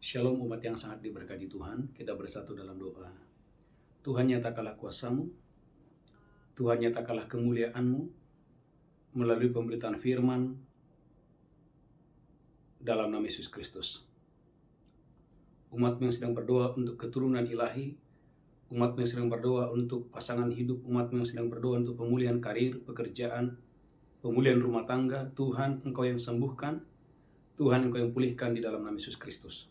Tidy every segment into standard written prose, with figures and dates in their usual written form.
Shalom umat yang sangat diberkati Tuhan, kita bersatu dalam doa. Tuhan nyatakanlah kuasa-Mu, Tuhan nyatakanlah kemuliaan-Mu melalui pemberitaan firman dalam nama Yesus Kristus. Umat-Mu yang sedang berdoa untuk keturunan ilahi, umat-Mu yang sedang berdoa untuk pasangan hidup, umat-Mu yang sedang berdoa untuk pemulihan karir, pekerjaan, pemulihan rumah tangga, Tuhan Engkau yang sembuhkan, Tuhan Engkau yang pulihkan di dalam nama Yesus Kristus.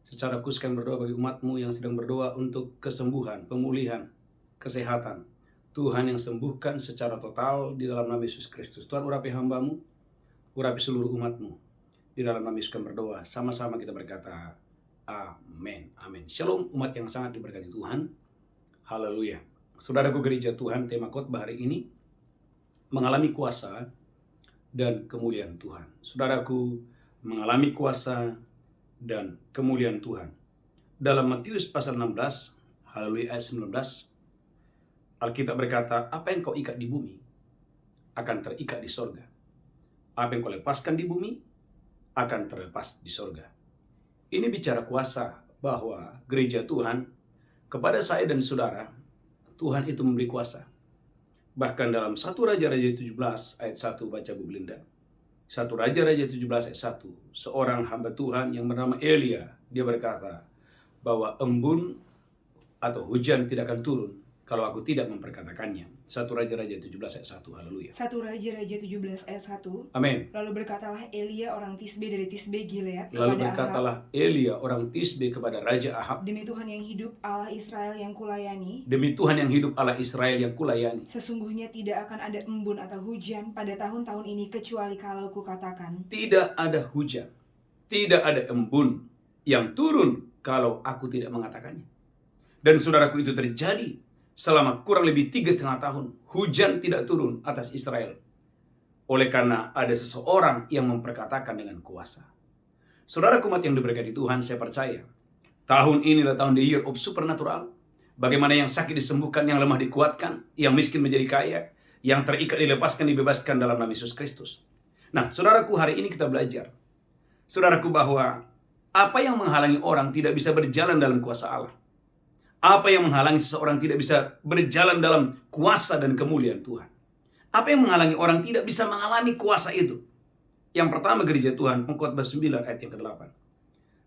Secara khusus kami berdoa bagi umat-Mu yang sedang berdoa untuk kesembuhan, pemulihan, kesehatan. Tuhan yang sembuhkan secara total di dalam nama Yesus Kristus. Tuhan urapi hamba-Mu, urapi seluruh umat-Mu. Di dalam nama Yesus kami berdoa, sama-sama kita berkata, amin, amin. Shalom umat yang sangat diberkati Tuhan. Haleluya. Saudaraku gereja Tuhan, tema khotbah hari ini mengalami kuasa dan kemuliaan Tuhan. Saudaraku mengalami kuasa dan kemuliaan Tuhan. Dalam Matius pasal 16, haleluya ayat 19, Alkitab berkata, apa yang kau ikat di bumi akan terikat di sorga. Apa yang kau lepaskan di bumi akan terlepas di sorga. Ini bicara kuasa, bahwa gereja Tuhan kepada saya dan saudara, Tuhan itu memberi kuasa. Bahkan dalam 1 Raja-Raja 17 ayat 1 baca Bu Belinda. 1 Raja-Raja 17 ayat 1, seorang hamba Tuhan yang bernama Elia, dia berkata bahwa embun atau hujan tidak akan turun kalau aku tidak memperkatakannya. 1 Raja-Raja 17 ayat 1, haleluya. 1 Raja-Raja 17 ayat 1. Amin. Lalu berkatalah Elia orang Tisbe dari Tisbe Gilead Lalu kepada berkatalah Ahab, Elia orang Tisbe kepada Raja Ahab, demi Tuhan yang hidup Allah Israel yang kulayani, demi Tuhan yang hidup Allah Israel yang kulayani, sesungguhnya tidak akan ada embun atau hujan pada tahun-tahun ini kecuali kalau kukatakan. tidak ada hujan, tidak ada embun yang turun kalau aku tidak mengatakannya. Dan saudaraku, itu terjadi selama kurang lebih 3,5 tahun. Hujan tidak turun atas Israel. Oleh karena ada seseorang yang memperkatakan dengan kuasa. Saudara umat yang diberkati Tuhan, saya percaya tahun ini adalah tahun the year of supernatural. Bagaimana yang sakit disembuhkan, yang lemah dikuatkan, yang miskin menjadi kaya, yang terikat dilepaskan, dibebaskan dalam nama Yesus Kristus. Nah, saudaraku, hari ini kita belajar, saudaraku, bahwa apa yang menghalangi orang tidak bisa berjalan dalam kuasa Allah. Apa yang menghalangi seseorang tidak bisa berjalan dalam kuasa dan kemuliaan Tuhan. Apa yang menghalangi orang tidak bisa mengalami kuasa itu? Yang pertama, gereja Tuhan, Pengkhotbah 9 ayat yang ke-8.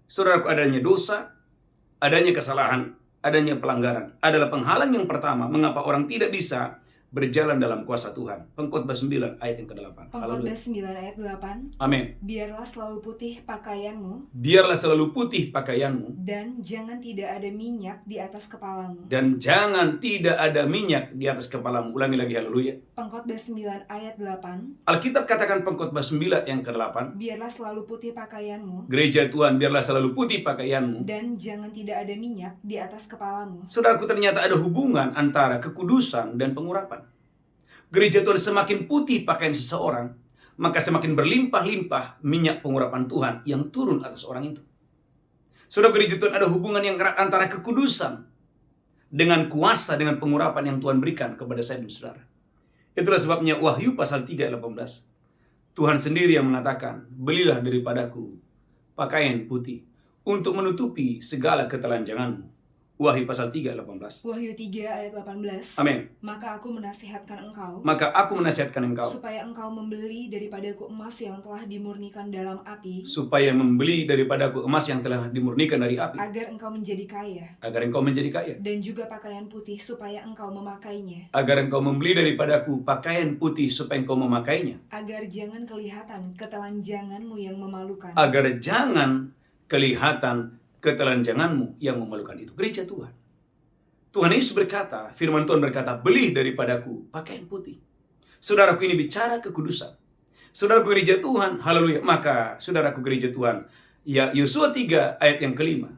Saudaraku, adanya dosa, adanya kesalahan, adanya pelanggaran adalah penghalang yang pertama mengapa orang tidak bisa berjalan dalam kuasa Tuhan. Pengkhotbah 9 ayat yang ke-8. Pengkhotbah 9 ayat 8. Amin. Biarlah selalu putih pakaianmu, Biarlah selalu putih pakaianmu, dan jangan tidak ada minyak di atas kepalamu. dan jangan tidak ada minyak di atas kepalamu. Ulangi lagi, haleluya. Pengkhotbah 9 ayat 8. Alkitab katakan Pengkhotbah 9 yang ke-8. Biarlah selalu putih pakaianmu, Gereja Tuhan, biarlah selalu putih pakaianmu. dan jangan tidak ada minyak di atas kepalamu. Saudaraku, ternyata ada hubungan antara kekudusan dan pengurapan. Gereja Tuhan semakin putih pakaian seseorang, maka semakin berlimpah-limpah minyak pengurapan Tuhan yang turun atas orang itu. Saudara, gereja Tuhan ada hubungan yang erat antara kekudusan dengan kuasa, dengan pengurapan yang Tuhan berikan kepada saya dan saudara. Itulah sebabnya Wahyu pasal 3 ayat 18. Tuhan sendiri yang mengatakan, belilah daripadaku pakaian putih untuk menutupi segala ketelanjanganmu. Wahyu pasal 3 ayat 18. Wahyu 3 ayat 18. Amin. Maka aku menasihatkan engkau, Maka aku menasihatkan engkau supaya engkau membeli daripadaku emas yang telah dimurnikan dalam api, supaya membeli daripadaku emas yang telah dimurnikan dari api, agar engkau menjadi kaya, agar engkau menjadi kaya. dan juga pakaian putih supaya engkau memakainya, Agar engkau membeli daripadaku pakaian putih supaya engkau memakainya, agar jangan kelihatan ketelanjanganmu yang memalukan. agar jangan kelihatan ketelanjanganmu yang memalukan itu. Gereja Tuhan, Tuhan Yesus berkata, firman Tuhan berkata, beli daripadaku pakaian putih. Saudaraku, ini bicara kekudusan. Saudaraku gereja Tuhan, haleluya. Maka saudaraku gereja Tuhan, ya Yosua 3 ayat yang ke-5.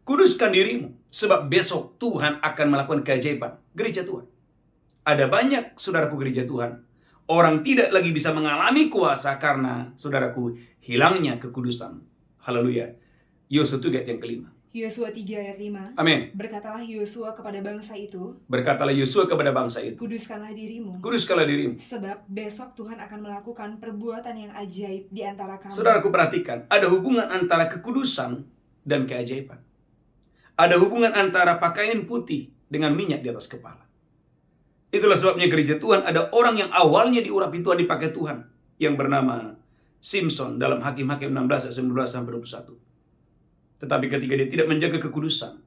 Kuduskan dirimu, sebab besok Tuhan akan melakukan keajaiban. Gereja Tuhan, ada banyak saudaraku gereja Tuhan, orang tidak lagi bisa mengalami kuasa karena saudaraku hilangnya kekudusan. Haleluya. Yosua 3 ayat yang ke-5. Yosua 3 ayat 5. Amin. Berkatalah Yosua kepada bangsa itu, Berkatalah Yosua kepada bangsa itu, kuduskanlah dirimu, kuduskanlah dirimu. sebab besok Tuhan akan melakukan perbuatan yang ajaib di antara kamu. Saudaraku perhatikan, ada hubungan antara kekudusan dan keajaiban. Ada hubungan antara pakaian putih dengan minyak di atas kepala. Itulah sebabnya gereja Tuhan ada orang yang awalnya diurapi Tuhan, dipakai Tuhan, yang bernama Simson dalam Hakim-Hakim 16 ayat 19 sampai 21. Tetapi ketika dia tidak menjaga kekudusan,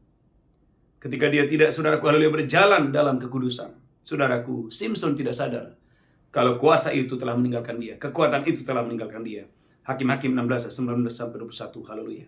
ketika dia tidak, saudaraku, haleluya, berjalan dalam kekudusan, saudaraku, Simson tidak sadar kalau kuasa itu telah meninggalkan dia, kekuatan itu telah meninggalkan dia. Hakim-Hakim 16 ayat 19 sampai 21. Haleluya.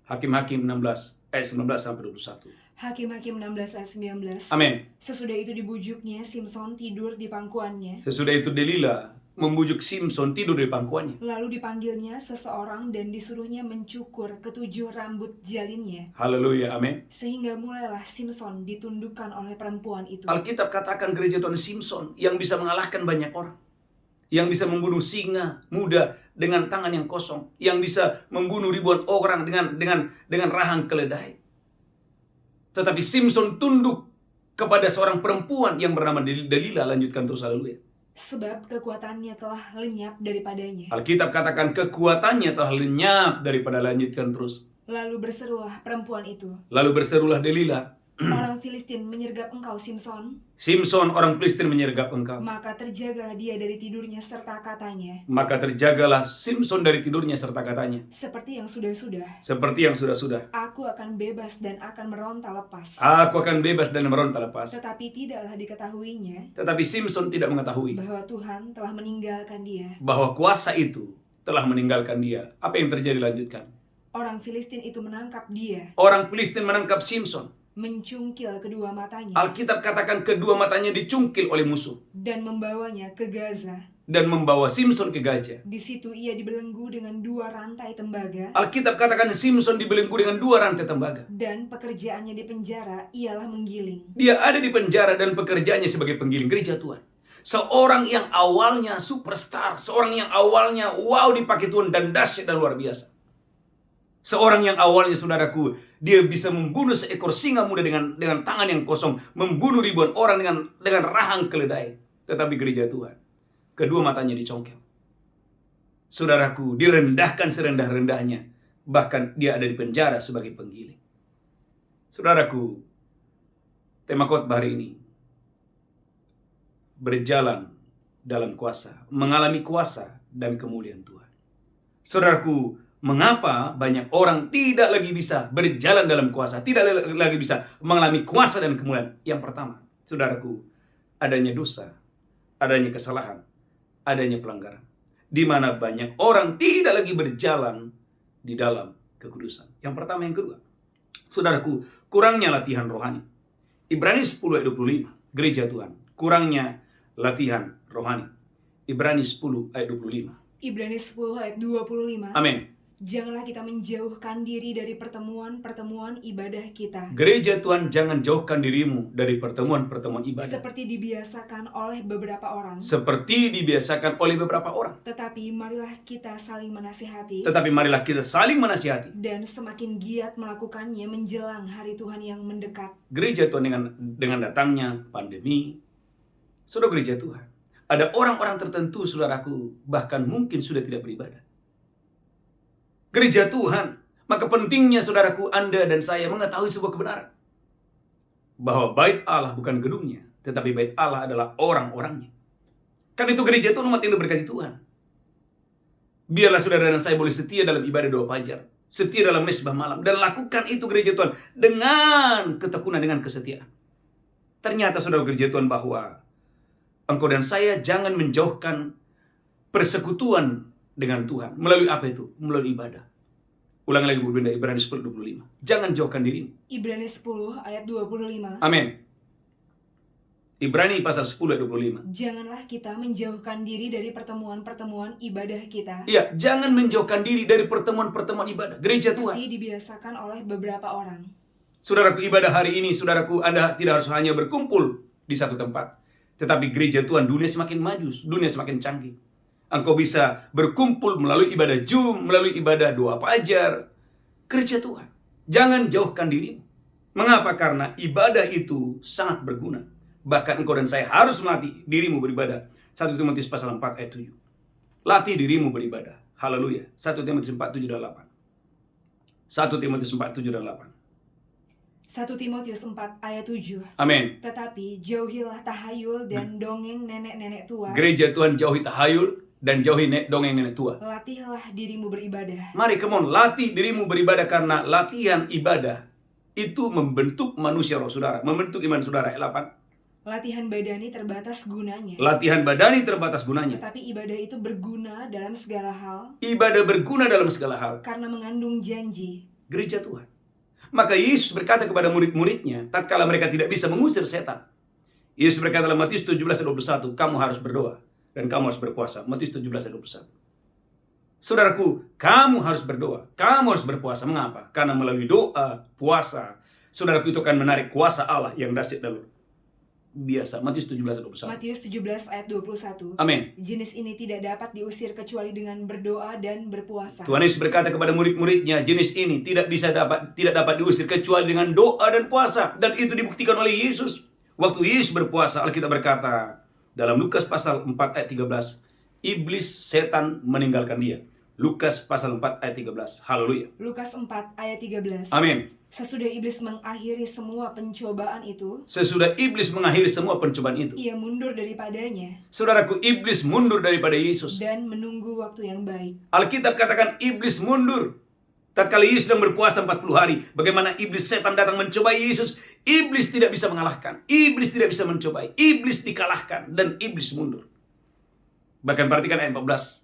Hakim-Hakim 16 ayat 19 sampai 21. Hakim-Hakim 16 ayat 19. Amin. Sesudah itu dibujuknya Simson tidur di pangkuannya. Sesudah itu Delila membujuk Simson tidur di pangkuannya. Lalu dipanggilnya seseorang dan disuruhnya mencukur ketujuh rambut jalinnya. Haleluya, amin. Sehingga mulailah Simson ditundukkan oleh perempuan itu. Alkitab katakan gereja Tuhan Simson yang bisa mengalahkan banyak orang. Yang bisa membunuh singa muda dengan tangan yang kosong. Yang bisa membunuh ribuan orang dengan rahang keledai. Tetapi Simson tunduk kepada seorang perempuan yang bernama Delila. Lanjutkan terus, haleluya. Sebab kekuatannya telah lenyap daripadanya. Alkitab katakan kekuatannya telah lenyap daripada, lanjutkan terus. Lalu berserulah perempuan itu. Lalu berserulah Delila, Orang Filistin menyergap engkau, Simson. Simson, orang Filistin menyergap engkau. Maka terjagalah dia dari tidurnya serta katanya. Maka terjagalah Simson dari tidurnya serta katanya. Seperti yang sudah-sudah. Seperti yang sudah-sudah. Aku akan bebas dan akan meronta lepas. Aku akan bebas dan meronta lepas. Tetapi tidaklah diketahuinya Tetapi Simson tidak mengetahui bahwa Tuhan telah meninggalkan dia. bahwa kuasa itu telah meninggalkan dia. Apa yang terjadi? Lanjutkan. Orang Filistin itu menangkap dia, Orang Filistin menangkap Simson. mencungkil kedua matanya, Alkitab katakan kedua matanya dicungkil oleh musuh. dan membawanya ke Gaza. Dan membawa Simson ke Gaza. Di situ ia dibelenggu dengan 2 rantai tembaga, Alkitab katakan Simson dibelenggu dengan 2 rantai tembaga. dan pekerjaannya di penjara ialah menggiling. Dia ada di penjara dan pekerjaannya sebagai penggiling gereja Tuhan. Seorang yang awalnya superstar, seorang yang awalnya wow dipakai Tuhan dan dahsyat dan luar biasa. Seorang yang awalnya, saudaraku, dia bisa membunuh seekor singa muda dengan tangan yang kosong, membunuh ribuan orang dengan rahang keledai. Tetapi gereja Tuhan, kedua matanya dicongkel. Saudaraku, direndahkan serendah-rendahnya, bahkan dia ada di penjara sebagai penggiling. Saudaraku, tema khotbah hari ini, berjalan dalam kuasa, mengalami kuasa dan kemuliaan Tuhan. Saudaraku, mengapa banyak orang tidak lagi bisa berjalan dalam kuasa, tidak lagi bisa mengalami kuasa dan kemuliaan? Yang pertama, saudaraku, adanya dosa, adanya kesalahan, adanya pelanggaran. Di mana banyak orang tidak lagi berjalan di dalam kekudusan. Yang pertama, yang kedua, saudaraku, kurangnya latihan rohani. Ibrani 10 ayat 25, gereja Tuhan, kurangnya latihan rohani. Ibrani 10 ayat 25. Ibrani 10 ayat 25. Amin. Janganlah kita menjauhkan diri dari pertemuan-pertemuan ibadah kita, Gereja Tuhan, jangan jauhkan dirimu dari pertemuan-pertemuan ibadah. seperti dibiasakan oleh beberapa orang. Seperti dibiasakan oleh beberapa orang. Tetapi marilah kita saling menasihati, Tetapi marilah kita saling menasihati. dan semakin giat melakukannya menjelang hari Tuhan yang mendekat. Gereja Tuhan dengan datangnya pandemi, saudara gereja Tuhan, ada orang-orang tertentu, saudaraku, bahkan mungkin sudah tidak beribadah. Gereja Tuhan, maka pentingnya, saudaraku, Anda dan saya mengetahui sebuah kebenaran. Bahwa bait Allah bukan gedungnya, tetapi bait Allah adalah orang-orangnya. Kan itu gereja Tuhan, umat yang diberkati Tuhan. Biarlah saudara dan saya boleh setia dalam ibadah doa fajar, setia dalam mesbah malam, dan lakukan itu gereja Tuhan dengan ketekunan, dengan kesetiaan. Ternyata saudara gereja Tuhan, bahwa engkau dan saya jangan menjauhkan persekutuan dengan Tuhan. Melalui apa itu? Melalui ibadah. Ulang lagi Bu Benda, Ibrani 10:25. Jangan jauhkan dirimu. Ibrani 10 ayat 25. Amin. Ibrani pasal 10 ayat 25. Janganlah kita menjauhkan diri dari pertemuan-pertemuan ibadah kita, Iya, jangan menjauhkan diri dari pertemuan-pertemuan ibadah gereja Tuhan. seperti dibiasakan oleh beberapa orang. Saudaraku, ibadah hari ini, saudaraku, Anda tidak harus hanya berkumpul di satu tempat. Tetapi gereja Tuhan, dunia semakin maju, dunia semakin canggih. Engkau bisa berkumpul melalui ibadah Zoom, melalui ibadah doa fajar. Gereja Tuhan, jangan jauhkan dirimu. Mengapa? Karena ibadah itu sangat berguna. Bahkan engkau dan saya harus melatih dirimu beribadah. 1 Timotius pasal 4 ayat 7. Latih dirimu beribadah. Haleluya. 1 Timotius 4, 7 dan 8. 1 Timotius 4, 7 dan 8. 1 Timotius 4 ayat 7. Amin. Tetapi jauhilah tahayul dan dongeng nenek-nenek tua. Gereja Tuhan, jauhi tahayul dan jauhi dongeng nenek tua. Latihlah dirimu beribadah. Mari, come on, latih dirimu beribadah, karena latihan ibadah itu membentuk manusia roh saudara, membentuk iman saudara. Ayat 8. Latihan badani terbatas gunanya. Latihan badani terbatas gunanya. Tetapi ibadah itu berguna dalam segala hal. Ibadah berguna dalam segala hal. Karena mengandung janji. Gereja Tuhan. Maka Yesus berkata kepada murid-muridnya, tatkala mereka tidak bisa mengusir setan. Yesus berkata dalam Matius 17:21, kamu harus berdoa dan kamu harus berpuasa. Matius 17:21. Saudaraku, kamu harus berdoa, kamu harus berpuasa. Mengapa? Karena melalui doa, puasa, saudaraku, itu akan menarik kuasa Allah yang dahsyat dan luar biasa. Matius 17:21. Matius 17 ayat 21. Amin. Jenis ini tidak dapat diusir kecuali dengan berdoa dan berpuasa. Tuhan Yesus berkata kepada murid-muridnya, jenis ini tidak dapat diusir kecuali dengan doa dan puasa. Dan itu dibuktikan oleh Yesus. Waktu Yesus berpuasa, Alkitab berkata dalam Lukas pasal 4 ayat 13, iblis setan meninggalkan dia. Lukas pasal 4 ayat 13. Haleluya. Lukas 4 ayat 13. Amin. Sesudah iblis mengakhiri semua pencobaan itu, Sesudah iblis mengakhiri semua pencobaan itu, ia mundur daripadanya saudaraku, iblis mundur daripada Yesus. dan menunggu waktu yang baik. Alkitab katakan iblis mundur. Tatkala Yesus sedang berpuasa 40 hari, bagaimana iblis setan datang mencobai Yesus, iblis tidak bisa mengalahkan, iblis tidak bisa mencobai, iblis dikalahkan, dan iblis mundur. Bahkan perhatikan ayat 14.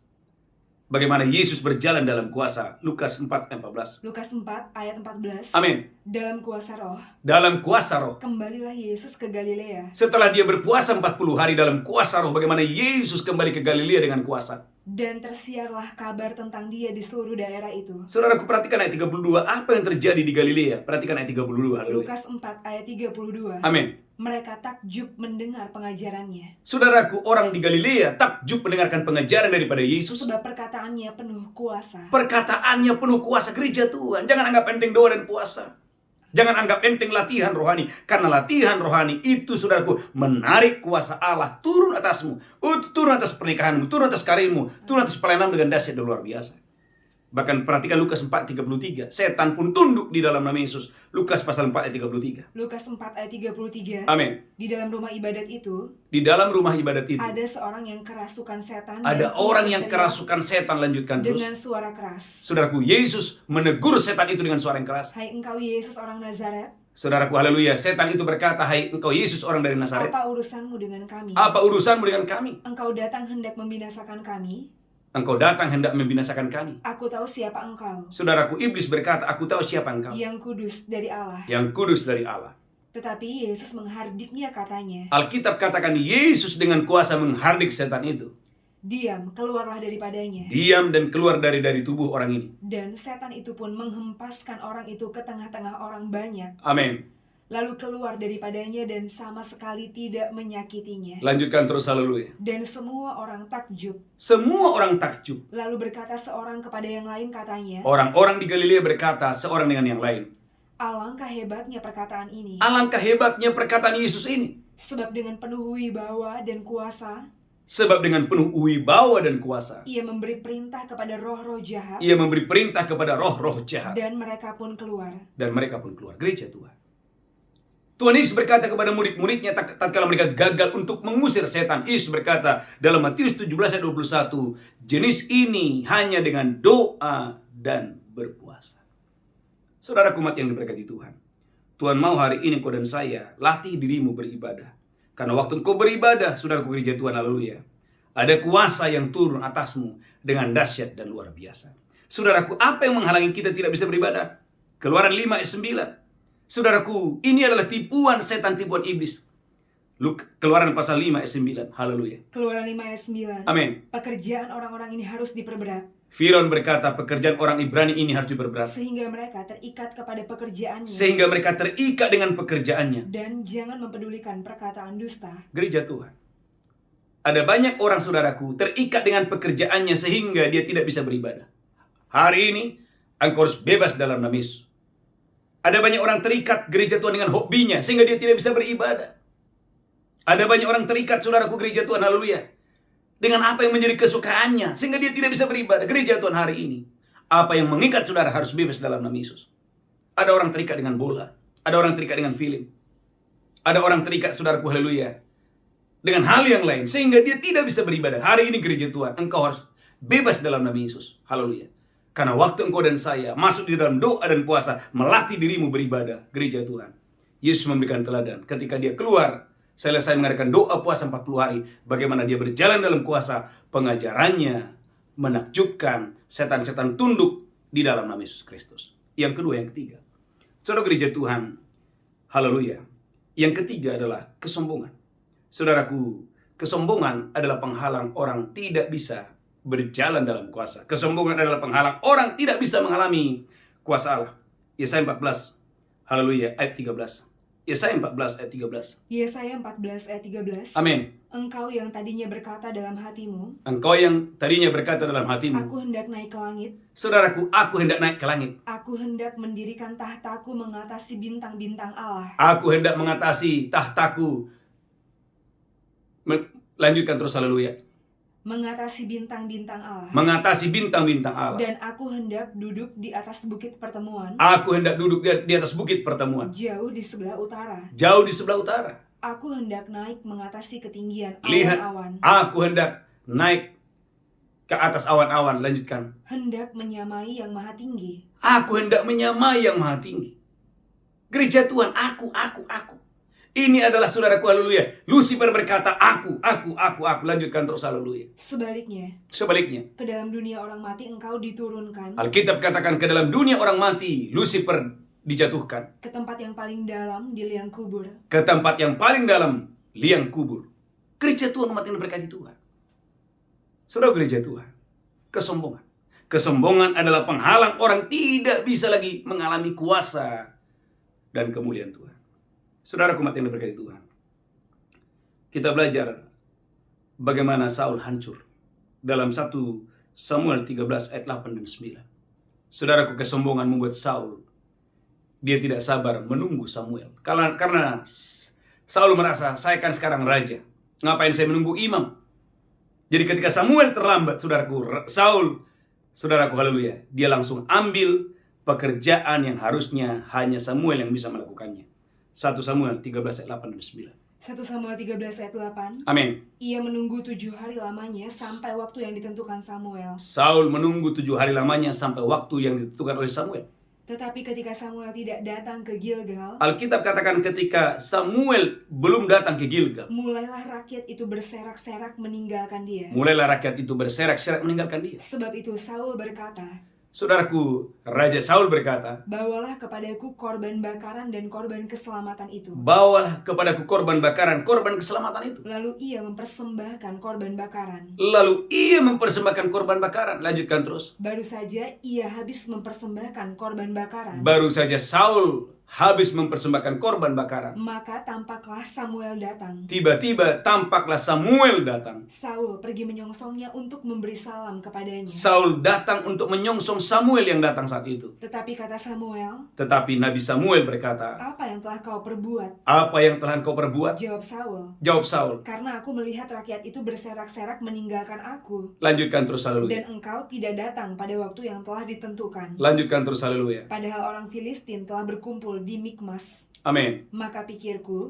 Bagaimana Yesus berjalan dalam kuasa. Lukas 4 ayat 14. Lukas 4 ayat 14. Amin. Dalam kuasa roh, Dalam kuasa roh. kembalilah Yesus ke Galilea. Setelah dia berpuasa 40 hari dalam kuasa roh, bagaimana Yesus kembali ke Galilea dengan kuasa. Dan tersiarlah kabar tentang dia di seluruh daerah itu. Saudaraku, perhatikan ayat 32. Apa yang terjadi di Galilea? Perhatikan ayat 32. Haleluya. Lukas 4 ayat 32. Amin. Mereka takjub mendengar pengajarannya. Saudaraku, orang di Galilea takjub mendengarkan pengajaran daripada Yesus. Sebab perkataannya penuh kuasa. Perkataannya penuh kuasa. Gereja Tuhan, jangan anggap enteng doa dan puasa. Jangan anggap enteng latihan rohani. Karena latihan rohani itu, saudaraku, menarik kuasa Allah turun atasmu. Turun atas pernikahanmu, turun atas karirmu, turun atas pelayananmu dengan dahsyat dan luar biasa. Bahkan perhatikan Lukas 4:33. Setan pun tunduk di dalam nama Yesus. Lukas pasal 4 ayat 33. Lukas 4 ayat 33. Amin. Di dalam rumah ibadat itu, Di dalam rumah ibadat itu ada seorang yang kerasukan setan. ada dan orang ia yang berteriak kerasukan setan. Lanjutkan terus. dengan suara keras. Saudaraku, Yesus menegur setan itu dengan suara yang keras. Hai engkau Yesus orang Nazaret, Saudaraku, haleluya. Setan itu berkata, hai engkau Yesus orang dari Nazaret, apa urusanmu dengan kami? apa urusanmu dengan kami? Engkau datang hendak membinasakan kami. Engkau datang hendak membinasakan kami. Aku tahu siapa engkau, Saudaraku, iblis berkata, aku tahu siapa engkau, yang kudus dari Allah. yang kudus dari Allah. Tetapi Yesus menghardiknya, katanya, Alkitab katakan Yesus dengan kuasa menghardik setan itu. diam, keluarlah daripadanya. Diam dan keluar dari tubuh orang ini. Dan setan itu pun menghempaskan orang itu ke tengah-tengah orang banyak, Amin. lalu keluar daripadanya dan sama sekali tidak menyakitinya. Lanjutkan terus, haleluya. Dan semua orang takjub. Semua orang takjub. Lalu berkata seorang kepada yang lain, katanya, Orang-orang di Galilea berkata seorang dengan yang lain, alangkah hebatnya perkataan ini. alangkah hebatnya perkataan Yesus ini. Sebab dengan penuh wibawa dan kuasa, Sebab dengan penuh wibawa dan kuasa, ia memberi perintah kepada roh-roh jahat, ia memberi perintah kepada roh-roh jahat. dan mereka pun keluar. Dan mereka pun keluar. Gereja Tuhan. Tuhan Yesus berkata kepada murid-muridnya tatkala mereka gagal untuk mengusir setan. Yesus berkata dalam Matius 17 ayat 21, jenis ini hanya dengan doa dan berpuasa. Saudara umat yang diberkati Tuhan, Tuhan mau hari ini kau dan saya latih dirimu beribadah. Karena waktu engkau beribadah, saudaraku gereja Tuhan, haleluya, ada kuasa yang turun atasmu dengan dahsyat dan luar biasa. Saudaraku, apa yang menghalangi kita tidak bisa beribadah? Keluaran 5 ayat 9. Saudaraku, ini adalah tipuan setan, tipuan iblis. Keluaran pasal 5 ayat 9. Haleluya. Keluaran 5 ayat 9. Amin. Pekerjaan orang-orang ini harus diperberat, Firaun berkata, pekerjaan orang Ibrani ini harus diperberat. sehingga mereka terikat kepada pekerjaannya, Sehingga mereka terikat dengan pekerjaannya. dan jangan mempedulikan perkataan dusta. Gereja Tuhan. Ada banyak orang, saudaraku, terikat dengan pekerjaannya sehingga dia tidak bisa beribadah. Hari ini, engkau harus bebas dalam nama Yesus. Ada banyak orang terikat gereja Tuhan dengan hobinya sehingga dia tidak bisa beribadah. Ada banyak orang terikat, saudaraku gereja Tuhan, haleluya, dengan apa yang menjadi kesukaannya sehingga dia tidak bisa beribadah. Gereja Tuhan hari ini, Apa yang mengikat saudara harus bebas dalam nama Yesus. Ada orang terikat dengan bola. Ada orang terikat dengan film. Ada orang terikat, saudaraku, haleluya, dengan hal yang lain, sehingga dia tidak bisa beribadah. Hari ini gereja Tuhan, engkau harus bebas dalam nama Yesus. Haleluya. Karena waktu engkau dan saya masuk di dalam doa dan puasa, melatih dirimu beribadah, gereja Tuhan. Yesus memberikan teladan. Ketika dia keluar, selesai mengadakan doa puasa 40 hari, bagaimana dia berjalan dalam kuasa, pengajarannya menakjubkan, setan-setan tunduk di dalam nama Yesus Kristus. Yang kedua, yang ketiga, saudara gereja Tuhan, haleluya. Yang ketiga adalah kesombongan. Saudaraku, kesombongan adalah penghalang orang tidak bisa berjalan dalam kuasa. Kesombongan adalah penghalang orang tidak bisa mengalami kuasa Allah. Yesaya 14, haleluya, ayat 13. Yesaya 14 ayat 13. Yesaya 14 ayat 13. Amin. Engkau yang tadinya berkata dalam hatimu, Engkau yang tadinya berkata dalam hatimu, aku hendak naik ke langit, saudaraku, aku hendak naik ke langit. aku hendak mendirikan tahtaku mengatasi bintang-bintang Allah. Aku hendak mengatasi tahtaku. Lanjutkan terus, haleluya. Mengatasi bintang-bintang Allah. Mengatasi bintang-bintang Allah. Dan aku hendak duduk di atas bukit pertemuan, Aku hendak duduk di atas bukit pertemuan, jauh di sebelah utara. jauh di sebelah utara. Aku hendak naik mengatasi ketinggian Lihat, awan-awan. aku hendak naik ke atas awan-awan. Lanjutkan. Hendak menyamai yang maha tinggi. Aku hendak menyamai yang maha tinggi. Gereja Tuhan, aku. Ini adalah, saudaraku, haleluya, Lucifer berkata, aku. Lanjutkan terus, haleluya. Sebaliknya, Ke dalam dunia orang mati engkau diturunkan. Alkitab katakan, ke dalam dunia orang mati, Lucifer dijatuhkan. Ke tempat yang paling dalam di liang kubur. Ke tempat yang paling dalam, liang kubur. Gereja Tuhan, umat yang diberkati Tuhan. Saudara gereja Tuhan, kesombongan. Kesombongan adalah penghalang orang tidak bisa lagi mengalami kuasa dan kemuliaan Tuhan. Saudara umat yang diberkati Tuhan, kita belajar bagaimana Saul hancur dalam 1 Samuel 13 ayat 8 dan 9. Saudaraku, kesombongan membuat Saul, dia tidak sabar menunggu Samuel. Karena Saul merasa, saya kan sekarang raja, ngapain saya menunggu imam? Jadi ketika Samuel terlambat, Saul, saudaraku, haleluya, dia langsung ambil pekerjaan yang harusnya hanya Samuel yang bisa melakukannya. 1 Samuel 13 ayat 8 dan 9. 1 Samuel 13 ayat 8. Amin. Ia menunggu 7 hari lamanya sampai waktu yang ditentukan Samuel. Saul menunggu 7 hari lamanya sampai waktu yang ditentukan oleh Samuel. Tetapi ketika Samuel tidak datang ke Gilgal, Alkitab katakan ketika Samuel belum datang ke Gilgal, mulailah rakyat itu berserak-serak meninggalkan dia. meninggalkan dia. Sebab itu Saul berkata, Saudaraku, Raja Saul berkata, bawalah kepadaku korban bakaran dan korban keselamatan itu. bawalah kepadaku korban bakaran, korban keselamatan itu. Lalu ia mempersembahkan korban bakaran. Lanjutkan terus. Baru saja ia habis mempersembahkan korban bakaran. Baru saja Saul habis mempersembahkan korban bakaran, maka tampaklah Samuel datang. Tiba-tiba tampaklah Samuel datang. Saul pergi menyongsongnya untuk memberi salam kepadanya. Saul datang untuk menyongsong Samuel yang datang saat itu. Tetapi kata Samuel, Tetapi Nabi Samuel berkata, apa yang telah kau perbuat? apa yang telah kau perbuat? Jawab Saul, Saul, karena aku melihat rakyat itu berserak-serak meninggalkan aku. Lanjutkan terus, haleluya. Dan engkau tidak datang pada waktu yang telah ditentukan. Lanjutkan terus, haleluya. Padahal orang Filistin telah berkumpul di Mikmas. Amin. Maka pikirku,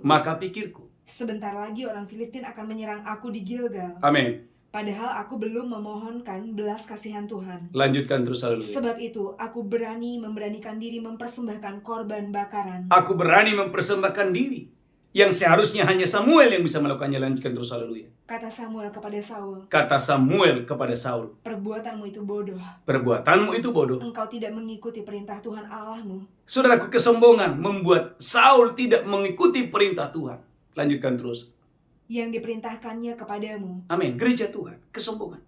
sebentar lagi orang Filistin akan menyerang aku di Gilgal. Amin. Padahal aku belum memohonkan belas kasihan Tuhan. Lanjutkan terus, haleluya. Sebab itu aku memberanikan diri mempersembahkan korban bakaran. Aku berani mempersembahkan diri yang seharusnya hanya Samuel yang bisa melakukannya. Lanjutkan terus, haleluya. Kata Samuel kepada Saul, perbuatanmu itu bodoh. Engkau tidak mengikuti perintah Tuhan Allahmu. Saudaraku, kesombongan membuat Saul tidak mengikuti perintah Tuhan. Lanjutkan terus. Yang diperintahkannya kepadamu. Amin. Gereja Tuhan, kesombongan.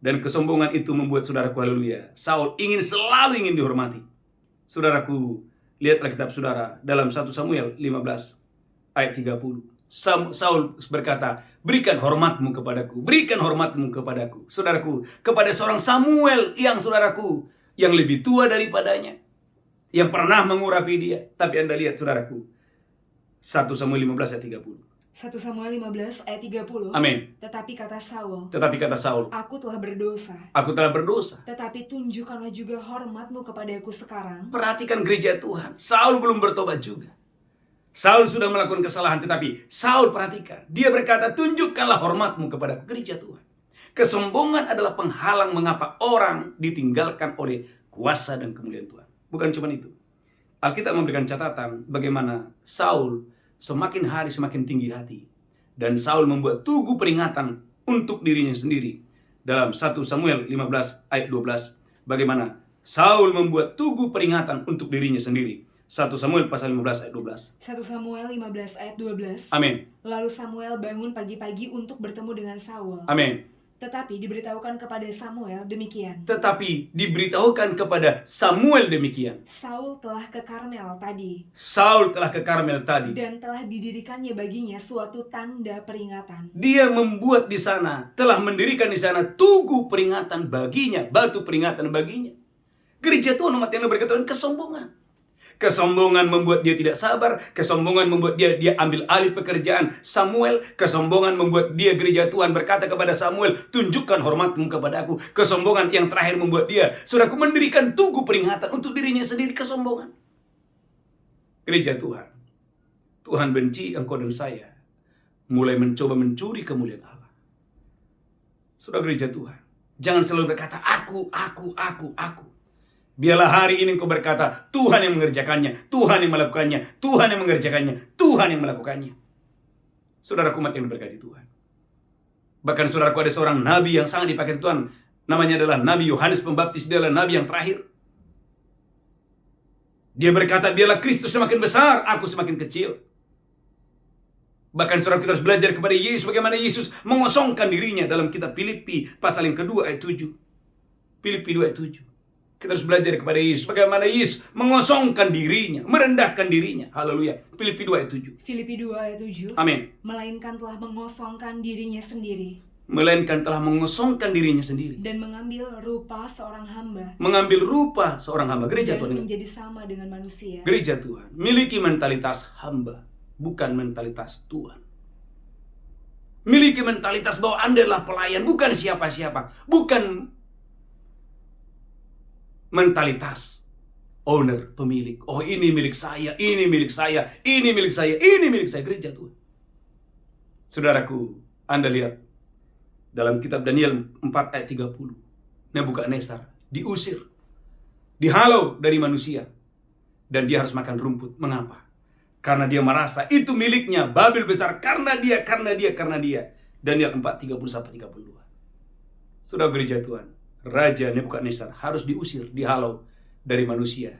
Dan kesombongan itu membuat, saudaraku, haleluya, Saul selalu ingin dihormati. Saudaraku, lihatlah kitab saudara dalam 1 Samuel 15 ayat 30. Saul berkata, berikan hormatmu kepadaku. Saudaraku, kepada seorang Samuel yang, saudaraku, yang lebih tua daripadanya, yang pernah mengurapi dia. Tapi Anda lihat, saudaraku, 1 Samuel 15 ayat 30. 1 Samuel 15 ayat 30. Amin. Tetapi kata Saul, Tetapi kata Saul, aku telah berdosa. aku telah berdosa. Tetapi tunjukkanlah juga hormatmu kepadaku sekarang. Perhatikan gereja Tuhan. Saul belum bertobat juga. Saul sudah melakukan kesalahan, tetapi Saul perhatikan. Dia berkata, tunjukkanlah hormatmu kepada gereja Tuhan. Kesombongan adalah penghalang mengapa orang ditinggalkan oleh kuasa dan kemuliaan Tuhan. Bukan cuma itu. Alkitab memberikan catatan bagaimana Saul semakin hari semakin tinggi hati. Dan Saul membuat tugu peringatan untuk dirinya sendiri. Dalam 1 Samuel 15 ayat 12. Bagaimana Saul membuat tugu peringatan untuk dirinya sendiri. 1 Samuel pasal 15 ayat 12. 1 Samuel 15 ayat 12. Amin. Lalu Samuel bangun pagi-pagi untuk bertemu dengan Saul. Amin. Tetapi diberitahukan kepada Samuel demikian. Tetapi diberitahukan kepada Samuel demikian. Saul telah ke Karmel tadi. Saul telah ke Karmel tadi. Dan telah didirikannya baginya suatu tanda peringatan. Dia membuat di sana, telah mendirikan di sana tugu peringatan baginya, batu peringatan baginya. Gereja Tuhan umat yang berkata kesombongan. Kesombongan membuat dia tidak sabar. Kesombongan membuat dia ambil alih pekerjaan Samuel. Kesombongan membuat dia gereja Tuhan berkata kepada Samuel, tunjukkan hormatmu kepada aku. Kesombongan yang terakhir membuat dia, saudaraku, mendirikan tugu peringatan untuk dirinya sendiri. Kesombongan. Gereja Tuhan, Tuhan benci engkau dan saya mulai mencoba mencuri kemuliaan Allah. Saudara gereja Tuhan, jangan selalu berkata aku. Biarlah hari ini engkau berkata, Tuhan yang mengerjakannya, Tuhan yang melakukannya, Tuhan yang mengerjakannya, Tuhan yang melakukannya. Saudaraku umat yang diberkati Tuhan. Bahkan saudaraku, ada seorang nabi yang sangat dipakai Tuhan. Namanya adalah Nabi Yohanes Pembaptis. Dia adalah nabi yang terakhir. Dia berkata, biarlah Kristus semakin besar, aku semakin kecil. Bahkan saudaraku, kita harus belajar kepada Yesus, bagaimana Yesus mengosongkan dirinya dalam kitab Filipi pasal yang kedua ayat 7. Filipi 2 ayat 7. Kita harus belajar kepada Yesus, bagaimana Yesus mengosongkan dirinya, merendahkan dirinya. Haleluya. Filipi 2 ayat 7. Filipi 2 ayat 7. Amin. Melainkan telah mengosongkan dirinya sendiri. Melainkan telah mengosongkan dirinya sendiri. Dan mengambil rupa seorang hamba. Mengambil rupa seorang hamba. Gereja Dan Tuhan. menjadi sama dengan manusia. Gereja Tuhan miliki mentalitas hamba, bukan mentalitas Tuhan. Miliki mentalitas bahwa Anda adalah pelayan, bukan siapa-siapa. Bukan mentalitas owner, pemilik. Oh, ini milik saya, ini milik saya, ini milik saya, ini milik saya. Gereja Tuhan. Saudaraku, Anda lihat dalam kitab Daniel 4 ayat 30. Nebukadnezar diusir, dihalau dari manusia, dan dia harus makan rumput. Mengapa? Karena dia merasa itu miliknya, Babel besar, karena dia. Daniel 4, 30-32. Saudara gereja Tuhan, Raja Nebukadnezar harus diusir, dihalau dari manusia,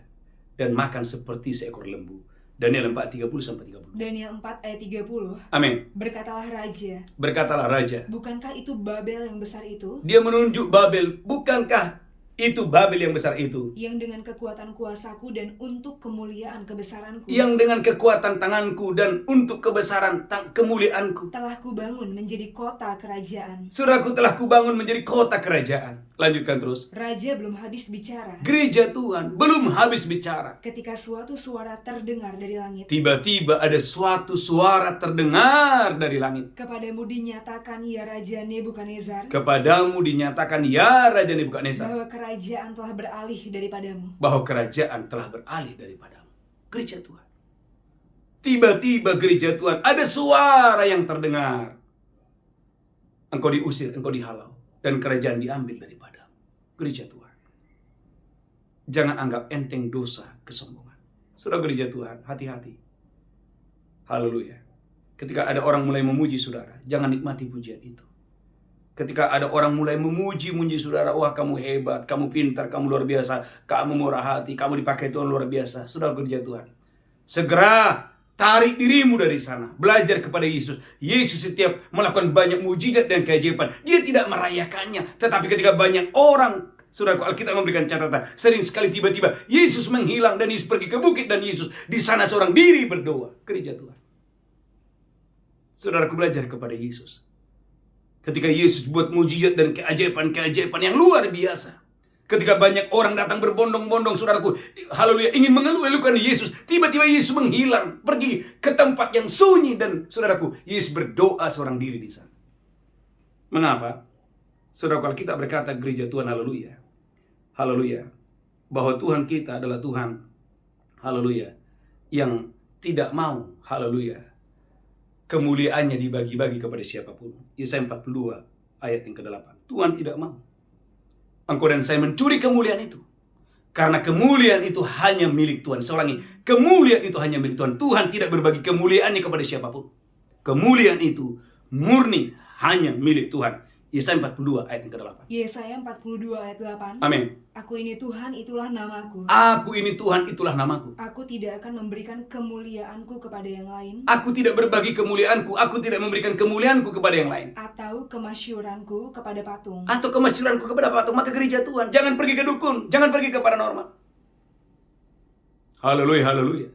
dan makan seperti seekor lembu. Daniel 4, 30-30. Daniel 4 ayat 30. Amin. Berkatalah raja. Bukankah itu Babel yang besar itu? Dia menunjuk Babel. Bukankah itu Babel yang besar itu? Yang dengan kekuatan kuasaku dan untuk kemuliaan kebesaranku. Yang dengan kekuatan tanganku dan untuk kebesaran kemuliaanku. Telah kubangun menjadi kota kerajaan. Saudaraku, telah kubangun menjadi kota kerajaan. Lanjutkan terus. Raja belum habis bicara. Gereja Tuhan belum habis bicara. Ketika suatu suara terdengar dari langit. Tiba-tiba ada suatu suara terdengar dari langit. Kepadamu dinyatakan, ya Raja Nebukadnezar. Kepadamu dinyatakan, ya Raja Nebukadnezar. Bahwa kerajaan telah beralih daripadamu. Bahwa kerajaan telah beralih daripadamu. Gereja Tuhan. Tiba-tiba gereja Tuhan ada suara yang terdengar. Engkau diusir, engkau dihalau, dan kerajaan diambil daripadamu. Gereja Tuhan. Jangan anggap enteng dosa kesombongan. Saudara gereja Tuhan, hati-hati. Haleluya. Ketika ada orang mulai memuji saudara, jangan nikmati pujian itu. Ketika ada orang mulai memuji saudara, wah kamu hebat, kamu pintar, kamu luar biasa, kamu murah hati, kamu dipakai Tuhan luar biasa. Saudara gereja Tuhan, segera tarik dirimu dari sana. Belajar kepada Yesus. Yesus setiap melakukan banyak mujizat dan keajaiban, dia tidak merayakannya. Tetapi ketika banyak orang, saudaraku, Alkitab memberikan catatan, sering sekali tiba-tiba Yesus menghilang dan Yesus pergi ke bukit dan Yesus di sana seorang diri berdoa. Gereja Tuhan. Saudaraku, belajar kepada Yesus. Ketika Yesus buat mujizat dan keajaiban-keajaiban yang luar biasa, Ketika banyak orang datang berbondong-bondong, saudaraku, haleluya, ingin mengeluh-elukan Yesus, tiba-tiba Yesus menghilang, pergi ke tempat yang sunyi, dan saudaraku, Yesus berdoa seorang diri di sana. Mengapa? Saudara, kalau kita berkata gereja Tuhan, haleluya, haleluya, bahwa Tuhan kita adalah Tuhan, haleluya, yang tidak mau, haleluya, kemuliaannya dibagi-bagi kepada siapapun. Yesaya 42 ayat yang ke-8. Tuhan tidak mau engkau dan saya mencuri kemuliaan itu. Karena kemuliaan itu hanya milik Tuhan. Saya ulangi, kemuliaan itu hanya milik Tuhan. Tuhan tidak berbagi kemuliaannya kepada siapapun. Kemuliaan itu murni hanya milik Tuhan. Yesaya 42 ayat yang ke-8. Yesaya 42 ayat 8. Amin. Aku ini Tuhan, itulah namaku. Aku ini Tuhan, itulah namaku. Aku tidak akan memberikan kemuliaanku kepada yang lain, Aku tidak berbagi kemuliaanku. Aku tidak memberikan kemuliaanku kepada yang lain, atau kemasyuranku kepada patung. atau kemasyuranku kepada patung. Maka gereja Tuhan, jangan pergi ke dukun, jangan pergi ke paranormal. Haleluya, haleluya.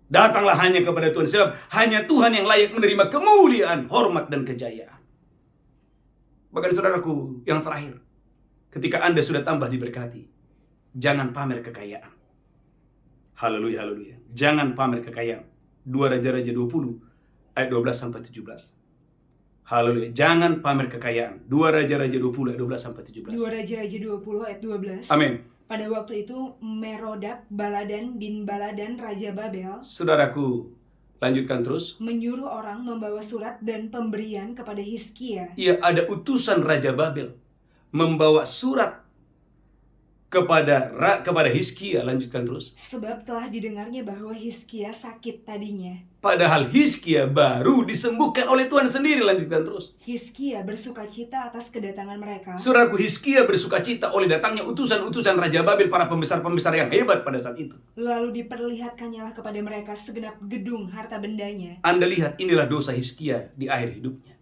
Datanglah hanya kepada Tuhan, sebab hanya Tuhan yang layak menerima kemuliaan, hormat, dan kejayaan. Bahkan saudaraku, yang terakhir, ketika Anda sudah tambah diberkati, jangan pamer kekayaan. Haleluya, haleluya. Jangan pamer kekayaan. 2 Raja-Raja 20 ayat 12-17. Haleluya. Jangan pamer kekayaan. 2 Raja-Raja 20 ayat 12-17. 2 Raja-Raja 20 ayat 12. Amin. Pada waktu itu Merodak Baladan bin Baladan Raja Babel Saudaraku, lanjutkan terus. menyuruh orang membawa surat dan pemberian kepada Hizkia. Ia ada utusan Raja Babel membawa surat kepada Hizkia. Lanjutkan terus. Sebab telah didengarnya bahwa Hizkia sakit tadinya. Padahal Hizkia baru disembuhkan oleh Tuhan sendiri. Lanjutkan terus. Hizkia bersukacita atas kedatangan mereka. Saudaraku, Hizkia bersukacita oleh datangnya utusan-utusan Raja Babel, para pembesar-pembesar yang hebat pada saat itu. Lalu diperlihatkannyalah kepada mereka segenap gedung harta bendanya. Anda lihat, inilah dosa Hizkia di akhir hidupnya.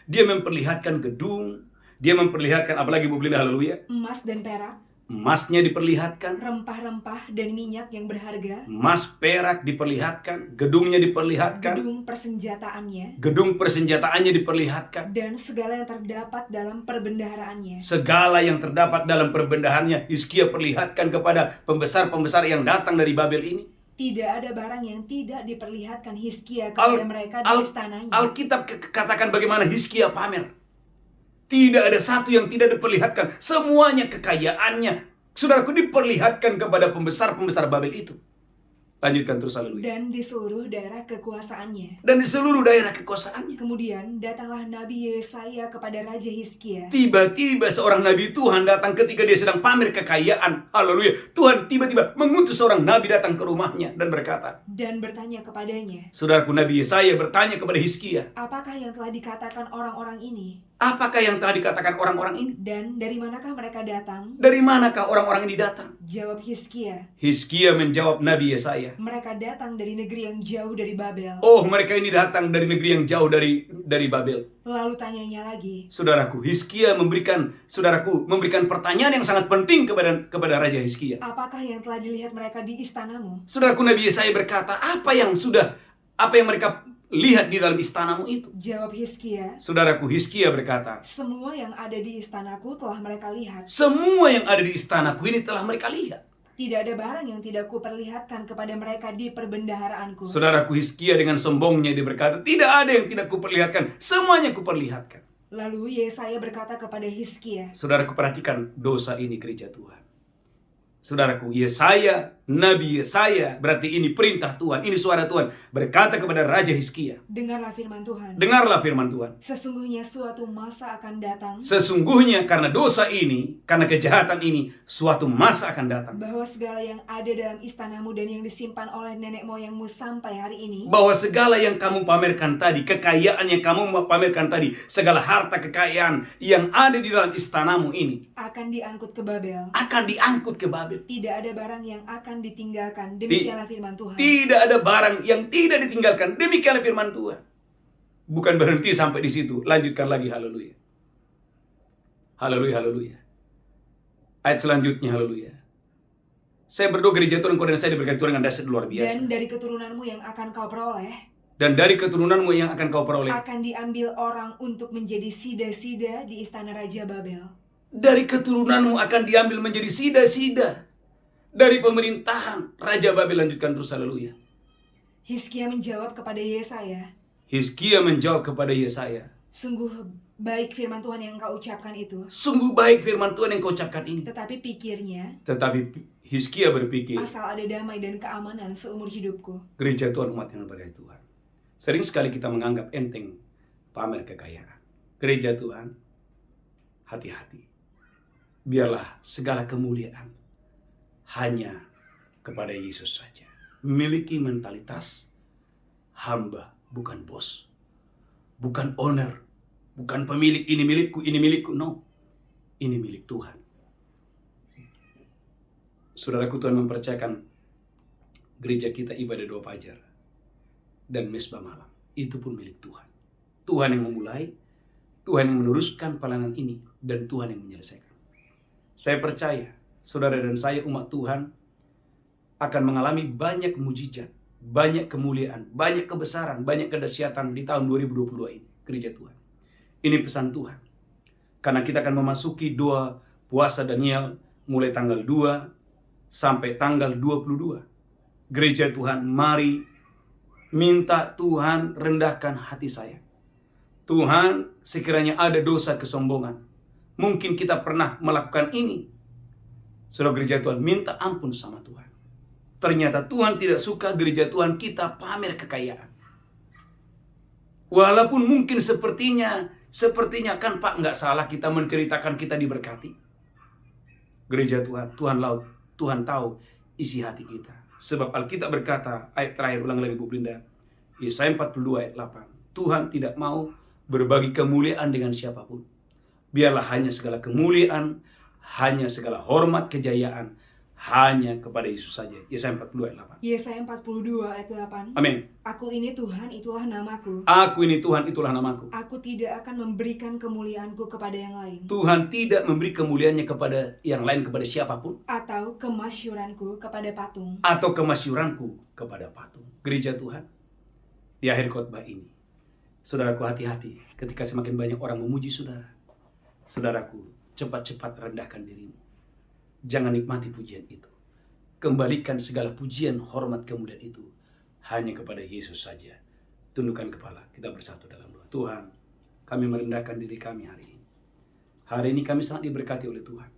Dia memperlihatkan gedung, dia memperlihatkan, apalagi Bu Belinda, haleluya, Emas dan perak, emasnya diperlihatkan, rempah-rempah dan minyak yang berharga, emas perak diperlihatkan, gedungnya diperlihatkan, gedung persenjataannya, gedung persenjataannya diperlihatkan, dan segala yang terdapat dalam perbendaharaannya. segala yang terdapat dalam perbendahannya Hizkia perlihatkan kepada pembesar-pembesar yang datang dari Babel ini. Tidak ada barang yang tidak diperlihatkan Hizkia kepada mereka di istananya. Alkitab katakan bagaimana Hizkia pamer. Tidak ada satu yang tidak diperlihatkan. Semuanya kekayaannya, saudaraku, diperlihatkan kepada pembesar-pembesar Babel itu. Lanjutkan terus, haleluya. Dan di seluruh daerah kekuasaannya. Dan di seluruh daerah kekuasaannya. Kemudian datanglah Nabi Yesaya kepada Raja Hizkia. Tiba-tiba seorang nabi Tuhan datang ketika dia sedang pamer kekayaan. Haleluya. Tuhan tiba-tiba mengutus seorang nabi datang ke rumahnya dan berkata. Dan bertanya kepadanya. Saudaraku, Nabi Yesaya bertanya kepada Hizkia. Apakah yang telah dikatakan orang-orang ini? Apakah yang telah dikatakan orang-orang ini? Dan dari manakah mereka datang? Dari manakah orang-orang ini datang? Jawab Hizkia. Hizkia menjawab Nabi Yesaya. Mereka datang dari negeri yang jauh dari Babel. Oh, mereka ini datang dari negeri yang jauh dari Babel. Lalu tanyanya lagi. Saudaraku, Hizkia memberikan pertanyaan yang sangat penting kepada Raja Hizkia. Apakah yang telah dilihat mereka di istanamu? Saudaraku, Nabi Yesaya berkata, apa yang mereka lihat di dalam istanamu itu? Jawab Hizkia. Saudaraku, Hizkia berkata, Semua yang ada di istanaku telah mereka lihat. semua yang ada di istanaku ini telah mereka lihat. Tidak ada barang yang tidak kuperlihatkan kepada mereka di perbendaharaanku. Saudaraku, Hizkia dengan sombongnya dia berkata, tidak ada yang tidak kuperlihatkan, semuanya kuperlihatkan. Lalu Yesaya berkata kepada Hizkia. Saudaraku, perhatikan dosa ini gereja Tuhan. Saudaraku, Yesaya, Nabi Yesaya, berarti ini perintah Tuhan, ini suara Tuhan, berkata kepada Raja Hizkia. Dengarlah firman Tuhan. Dengarlah firman Tuhan. Sesungguhnya suatu masa akan datang. Sesungguhnya karena dosa ini, karena kejahatan ini, suatu masa akan datang. Bahwa segala yang ada dalam istanamu dan yang disimpan oleh nenek moyangmu sampai hari ini. Bahwa segala yang kamu pamerkan tadi, kekayaan yang kamu pamerkan tadi, segala harta kekayaan yang ada di dalam istanamu ini, akan diangkut ke Babel. akan diangkut ke Babel. Tidak ada barang yang akan ditinggalkan. Demikianlah firman Tuhan. Tidak ada barang yang tidak ditinggalkan. Demikianlah firman Tuhan. Bukan berhenti sampai di situ. Lanjutkan lagi, haleluya. Haleluya, haleluya. Ayat selanjutnya, haleluya. Saya berdoa gereja Tuhan, engkau dan saya diberkati Tuhan dengan dahsyat luar biasa. Dan dari keturunanmu yang akan kau peroleh. Dan dari keturunanmu yang akan kau peroleh. Akan diambil orang untuk menjadi sida-sida di istana Raja Babel. Dari keturunanmu akan diambil menjadi sida-sida. Dari pemerintahan Raja Babel, lanjutkan terus, haleluya. Hizkia menjawab kepada Yesaya, Hizkia menjawab kepada Yesaya, sungguh baik firman Tuhan yang engkau ucapkan itu. sungguh baik firman Tuhan yang kau ucapkan ini. Tetapi pikirnya, Tetapi Hizkia berpikir, asal ada damai dan keamanan seumur hidupku. gereja Tuhan, umat yang berkati Tuhan, sering sekali kita menganggap enteng pamer kekayaan. Gereja Tuhan, hati-hati. Biarlah segala kemuliaan hanya kepada Yesus saja. Miliki mentalitas hamba, bukan bos, bukan owner, bukan pemilik, ini milikku, no. Ini milik Tuhan. Saudaraku, Tuhan mempercayakan gereja kita ibadah 2 fajar dan mesbah malam. Itu pun milik Tuhan. Tuhan yang memulai, Tuhan yang meneruskan pelayanan ini, dan Tuhan yang menyelesaikan. Saya percaya, saudara dan saya umat Tuhan akan mengalami banyak mujizat, banyak kemuliaan, banyak kebesaran, banyak kedahsyatan di tahun 2022 ini, gereja Tuhan. Ini pesan Tuhan. Karena kita akan memasuki 2 puasa Daniel mulai tanggal 2 sampai tanggal 22. Gereja Tuhan, mari minta Tuhan rendahkan hati saya. Tuhan, sekiranya ada dosa kesombongan, mungkin kita pernah melakukan ini. Saudara gereja Tuhan, minta ampun sama Tuhan. Ternyata Tuhan tidak suka gereja Tuhan kita pamer kekayaan. Walaupun mungkin sepertinya kan Pak, nggak salah kita menceritakan kita diberkati. Gereja Tuhan, Tuhan tahu isi hati kita. Sebab Alkitab berkata, ayat terakhir, ulang lagi Bu Brinda, Yesaya 42 ayat 8. Tuhan tidak mau berbagi kemuliaan dengan siapapun. Biarlah hanya segala kemuliaan, hanya segala hormat, kejayaan, hanya kepada Yesus saja. Yesaya 42 ayat 8. Yesaya 42 ayat 8. Amin. Aku ini Tuhan, itulah namaku. Aku ini Tuhan, itulah namaku. Aku tidak akan memberikan kemuliaanku kepada yang lain, Tuhan tidak memberi kemuliaannya kepada yang lain, kepada siapapun, atau kemasyuranku kepada patung. atau kemasyuranku kepada patung. Gereja Tuhan, di akhir khotbah ini, saudaraku, hati-hati ketika semakin banyak orang memuji saudara. Saudaraku, cepat-cepat rendahkan dirimu. Jangan nikmati pujian itu. Kembalikan segala pujian, hormat, kemuliaan itu hanya kepada Yesus saja. Tundukkan kepala, kita bersatu dalam doa. Tuhan, kami merendahkan diri kami hari ini. Hari ini kami sangat diberkati oleh Tuhan.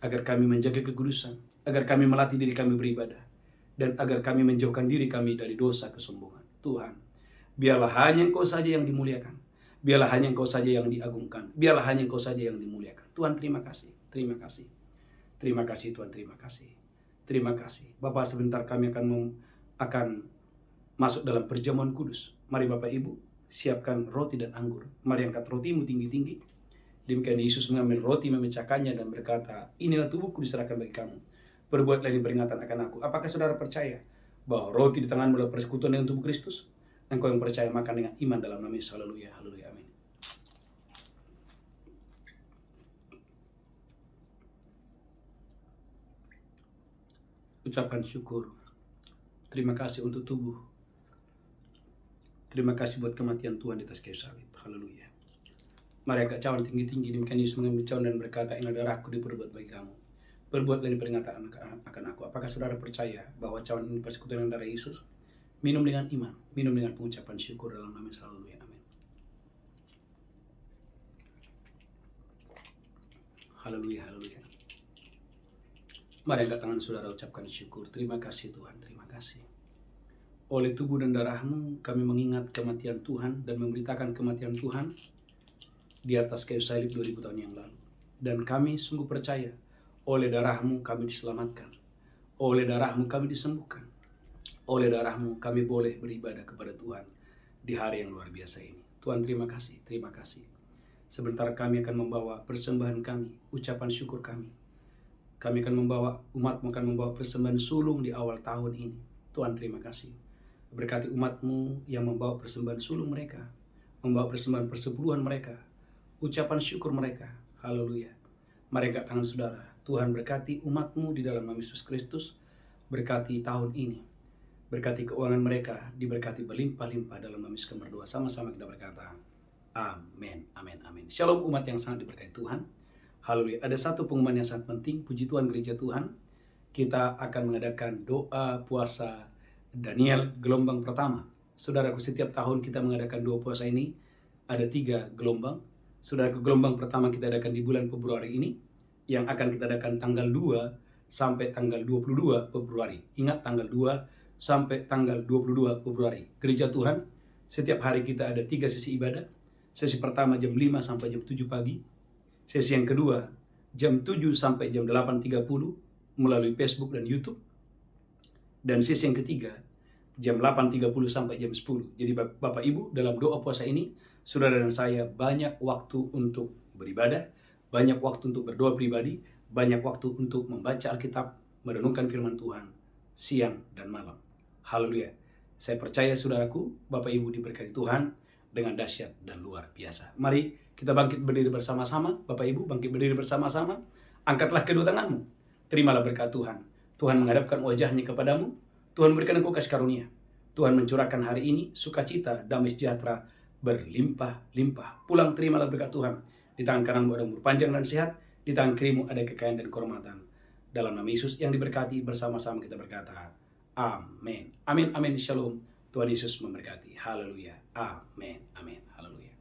Agar kami menjaga kekudusan, agar kami melatih diri kami beribadah, dan agar kami menjauhkan diri kami dari dosa kesombongan. Tuhan, biarlah hanya Engkau saja yang dimuliakan. Biarlah hanya Engkau saja yang diagungkan. Biarlah hanya Engkau saja yang dimuliakan. Tuhan, terima kasih. Terima kasih. Terima kasih Tuhan, terima kasih. Terima kasih. Bapak, sebentar kami akan masuk dalam perjamuan kudus. Mari Bapak Ibu, siapkan roti dan anggur. Mari angkat rotimu tinggi-tinggi. Demikian Yesus mengambil roti, memecahkannya dan berkata, inilah tubuhku diserahkan bagi kamu. Perbuatlah ini peringatan akan aku. Apakah saudara percaya bahwa roti di tanganmu adalah persekutuan dengan tubuh Kristus? Engkau yang percaya makan dengan iman dalam nama Yesus. Haleluya, haleluya, amin. Ucapkan syukur. Terima kasih untuk tubuh. Terima kasih buat kematian Tuhan di atas kayu salib. Haleluya. Mari angkat cawan tinggi-tinggi. Demikian Yesus mengambil cawan dan berkata, inilah darahku diperbuat bagi kamu. Perbuatlah ini peringatan akan aku. Apakah saudara percaya bahwa cawan ini persekutuan dengan darah Yesus? Minum dengan iman. Minum dengan pengucapan syukur dalam nama Yesus. Haleluya. Amin. Haleluya, haleluya. Mari angkat tangan saudara, ucapkan syukur. Terima kasih Tuhan, terima kasih. Oleh tubuh dan darahmu kami mengingat kematian Tuhan dan memberitakan kematian Tuhan di atas kayu salib 2000 tahun yang lalu. Dan kami sungguh percaya, oleh darahmu kami diselamatkan. Oleh darahmu kami disembuhkan. Oleh darahmu kami boleh beribadah kepada Tuhan di hari yang luar biasa ini. Tuhan, terima kasih, terima kasih. Sebentar kami akan membawa persembahan kami, ucapan syukur kami. Kami akan membawa, umatmu akan membawa persembahan sulung di awal tahun ini. Tuhan, terima kasih. Berkati umatmu yang membawa persembahan sulung mereka, membawa persembahan persepuluhan mereka, ucapan syukur mereka. Haleluya. Mari angkat tangan saudara. Tuhan berkati umatmu di dalam nama Yesus Kristus. Berkati tahun ini. Berkati keuangan mereka, diberkati berlimpah-limpah dalam nama Yesus. Berdua sama-sama kita berkata, amin, amin, amin. Shalom umat yang sangat diberkati Tuhan. Haleluya. Ada satu pengumuman yang sangat penting, puji Tuhan gereja Tuhan. Kita akan mengadakan doa puasa Daniel gelombang pertama. Saudaraku, setiap tahun kita mengadakan doa puasa ini, ada 3 gelombang. Saudaraku, gelombang pertama kita adakan di bulan Februari ini, yang akan kita adakan tanggal 2 sampai tanggal 22 Februari. Ingat, tanggal 2 sampai tanggal 22 Februari. Gereja Tuhan, setiap hari kita ada 3 sesi ibadah. Sesi pertama jam 5 sampai jam 7 pagi. Sesi yang kedua jam 7 sampai jam 8.30 melalui Facebook dan YouTube. Dan sesi yang ketiga jam 8.30 sampai jam 10. Jadi Bapak Ibu, dalam doa puasa ini, saudara dan saya banyak waktu untuk beribadah, banyak waktu untuk berdoa pribadi, banyak waktu untuk membaca Alkitab, merenungkan firman Tuhan, siang dan malam. Haleluya. Saya percaya saudaraku, Bapak Ibu diberkati Tuhan dengan dahsyat dan luar biasa. Mari kita bangkit berdiri bersama-sama. Bapak Ibu bangkit berdiri bersama-sama. Angkatlah kedua tanganmu. Terimalah berkat Tuhan. Tuhan menghadapkan wajahnya kepadamu. Tuhan berikan engkau kasih karunia. Tuhan mencurahkan hari ini sukacita, damai sejahtera berlimpah-limpah. Pulang terimalah berkat Tuhan. Di tangan kananmu ada umur panjang dan sehat. Di tangan kirimu ada kekayaan dan kehormatan. Dalam nama Yesus yang diberkati, bersama-sama kita berkata, amin. Amin, amin, shalom. Tuhan Yesus memberkati. Haleluya. Amin, amin, haleluya.